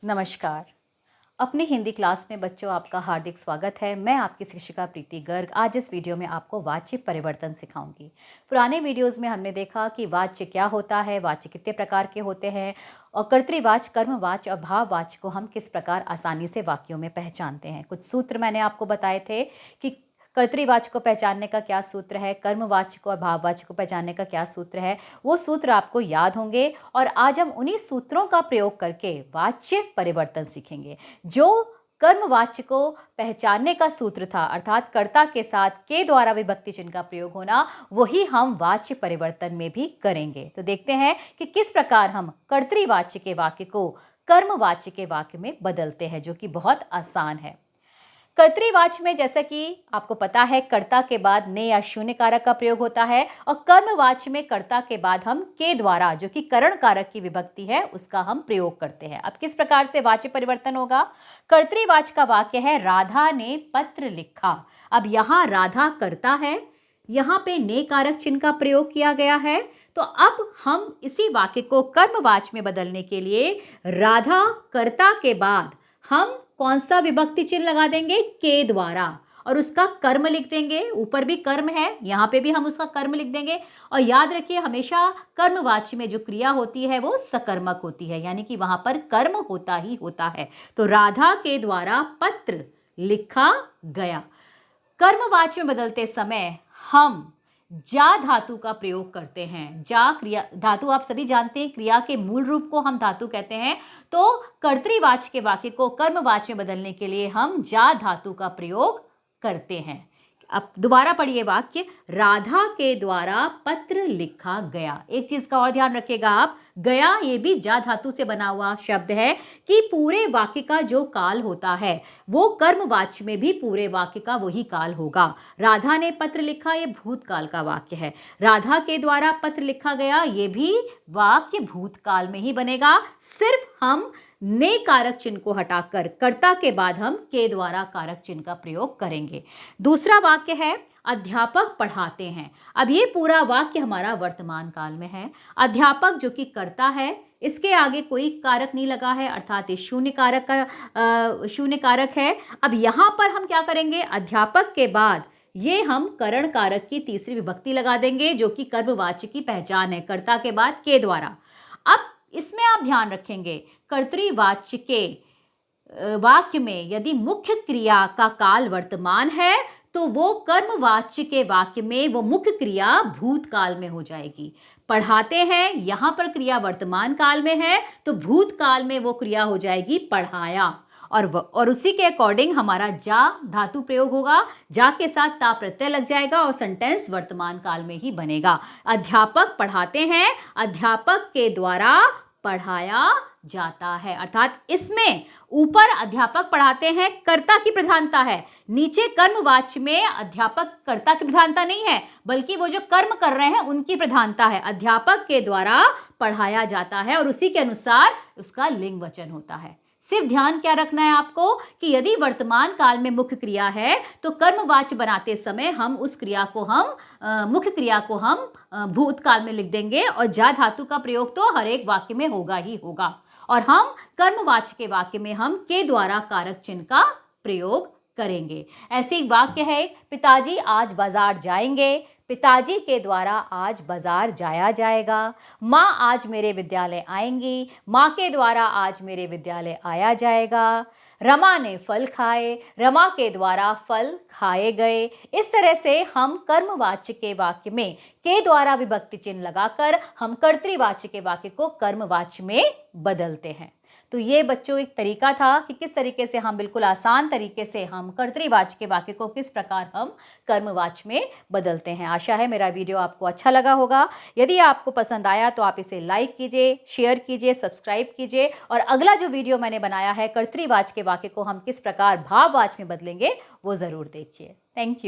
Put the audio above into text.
नमस्कार। अपनी हिंदी क्लास में बच्चों आपका हार्दिक स्वागत है। मैं आपकी शिक्षिका प्रीति गर्ग आज इस वीडियो में आपको वाच्य परिवर्तन सिखाऊंगी। पुराने वीडियोस में हमने देखा कि वाच्य क्या होता है, वाच्य कितने प्रकार के होते हैं और कर्तृवाच्य, कर्मवाच्य और भाववाच्य को हम किस प्रकार आसानी से वाक्यों में पहचानते हैं। कुछ सूत्र मैंने आपको बताए थे कि कर्तृवाच्य को पहचानने का क्या सूत्र है, कर्मवाच्य को और भाववाच्य को पहचानने का क्या सूत्र है, वो सूत्र आपको याद होंगे और आज हम उन्हीं सूत्रों का प्रयोग करके वाच्य परिवर्तन सीखेंगे। जो कर्मवाच्य को पहचानने का सूत्र था, अर्थात कर्ता के साथ के द्वारा विभक्ति चिन्ह का प्रयोग होना, वही हम वाच्य परिवर्तन में भी करेंगे। तो देखते हैं कि किस प्रकार हम कर्तृवाच्य के वाक्य को कर्मवाच्य के वाक्य में बदलते हैं, जो कि बहुत आसान है। कर्तृवाच्य में जैसा कि आपको पता है कर्ता के बाद ने या शून्य कारक का प्रयोग होता है और कर्मवाच्य में कर्ता के बाद हम के द्वारा, जो कि करण कारक की विभक्ति है, उसका हम प्रयोग करते हैं। अब किस प्रकार से वाच्य परिवर्तन होगा? कर्तृवाच्य का वाक्य है राधा ने पत्र लिखा। अब यहां राधा कर्ता है, यहां पे ने कारक चिन्ह का प्रयोग किया गया है। तो अब हम इसी वाक्य को कर्मवाच्य में बदलने के लिए राधा कर्ता के बाद हम कौन सा विभक्ति चिन्ह लगा देंगे? के द्वारा, और उसका कर्म लिख देंगे। ऊपर भी कर्म है, यहां पे भी हम उसका कर्म लिख देंगे। और याद रखिए, हमेशा कर्मवाच्य में जो क्रिया होती है वो सकर्मक होती है, यानी कि वहां पर कर्म होता ही होता है। तो राधा के द्वारा पत्र लिखा गया। कर्मवाच्य में बदलते समय हम जा धातु का प्रयोग करते हैं। जा क्रिया धातु आप सभी जानते हैं, क्रिया के मूल रूप को हम धातु कहते हैं। तो कर्तृवाच्य के वाक्य को कर्मवाच्य में बदलने के लिए हम जा धातु का प्रयोग करते हैं। अब दोबारा पढ़िए वाक्य, राधा के द्वारा पत्र लिखा गया। एक चीज का और ध्यान रखिएगा आप, गया ये भी जा धातु से बना हुआ शब्द है कि पूरे वाक्य का जो काल होता है वो कर्मवाच्य में भी पूरे वाक्य का वही काल होगा। राधा ने पत्र लिखा, ये भूतकाल का वाक्य है। राधा के द्वारा पत्र लिखा गया, ये भी वाक्य भूतकाल में ही बनेगा। सिर्फ हम ने कारक चिन्ह को हटाकर कर्ता के बाद हम के द्वारा कारक चिन्ह का प्रयोग करेंगे। दूसरा वाक्य है अध्यापक पढ़ाते हैं। अब ये पूरा वाक्य हमारा वर्तमान काल में है। अध्यापक जो कि कर्ता है, इसके आगे कोई कारक नहीं लगा है, अर्थात ये शून्य कारक है। अब यहां पर हम क्या करेंगे? अध्यापक के बाद ये हम करण कारक की तीसरी विभक्ति लगा देंगे, जो कि कर्मवाच्य की पहचान है, कर्ता के बाद के द्वारा। अब इसमें आप ध्यान रखेंगे, कर्तृवाच्य के वाक्य में यदि मुख्य क्रिया का काल वर्तमान है तो वो कर्मवाच्य के वाक्य में वो मुख्य क्रिया भूतकाल में हो जाएगी। पढ़ाते हैं, यहां पर क्रिया वर्तमान काल में है तो भूतकाल में वो क्रिया हो जाएगी पढ़ाया। और उसी के अकॉर्डिंग हमारा जा धातु प्रयोग होगा। जा के साथ ता प्रत्यय लग जाएगा और सेंटेंस वर्तमान काल में ही बनेगा। अध्यापक पढ़ाते हैं, अध्यापक के द्वारा पढ़ाया जाता है। अर्थात इसमें ऊपर अध्यापक पढ़ाते हैं, कर्ता की प्रधानता है, नीचे कर्मवाच्य में अध्यापक कर्ता की प्रधानता नहीं है, बल्कि वो जो कर्म कर रहे हैं उनकी प्रधानता है। अध्यापक के द्वारा पढ़ाया जाता है और उसी के अनुसार उसका लिंग वचन होता है। सिर्फ ध्यान क्या रखना है आपको कि यदि वर्तमान काल में मुख्य क्रिया है तो कर्मवाच्य बनाते समय हम उस क्रिया को मुख्य क्रिया को हम भूतकाल में लिख देंगे और जा धातु का प्रयोग तो हर एक वाक्य में होगा ही होगा। और हम कर्मवाच्य के वाक्य में हम के द्वारा कारक चिन्ह का प्रयोग करेंगे। ऐसे एक वाक्य है, पिताजी आज बाजार जाएंगे। पिताजी के द्वारा आज बाजार जाया जाएगा। माँ आज मेरे विद्यालय आएंगी। माँ के द्वारा आज मेरे विद्यालय आया जाएगा। रमा ने फल खाए। रमा के द्वारा फल खाए गए। इस तरह से हम कर्मवाच्य के वाक्य में के द्वारा विभक्ति चिन्ह लगाकर हम कर्तृवाच्य के वाक्य को कर्मवाच्य में बदलते हैं। तो ये बच्चों एक तरीका था कि किस तरीके से हम बिल्कुल आसान तरीके से हम कर्तृवाच्य के वाक्य को किस प्रकार हम कर्मवाच्य में बदलते हैं। आशा है मेरा वीडियो आपको अच्छा लगा होगा। यदि आपको पसंद आया तो आप इसे लाइक कीजिए, शेयर कीजिए, सब्सक्राइब कीजिए और अगला जो वीडियो मैंने बनाया है कर्तृवाच्य के वाक्य को हम किस प्रकार भाववाच्य में बदलेंगे वो ज़रूर देखिए। Thank you.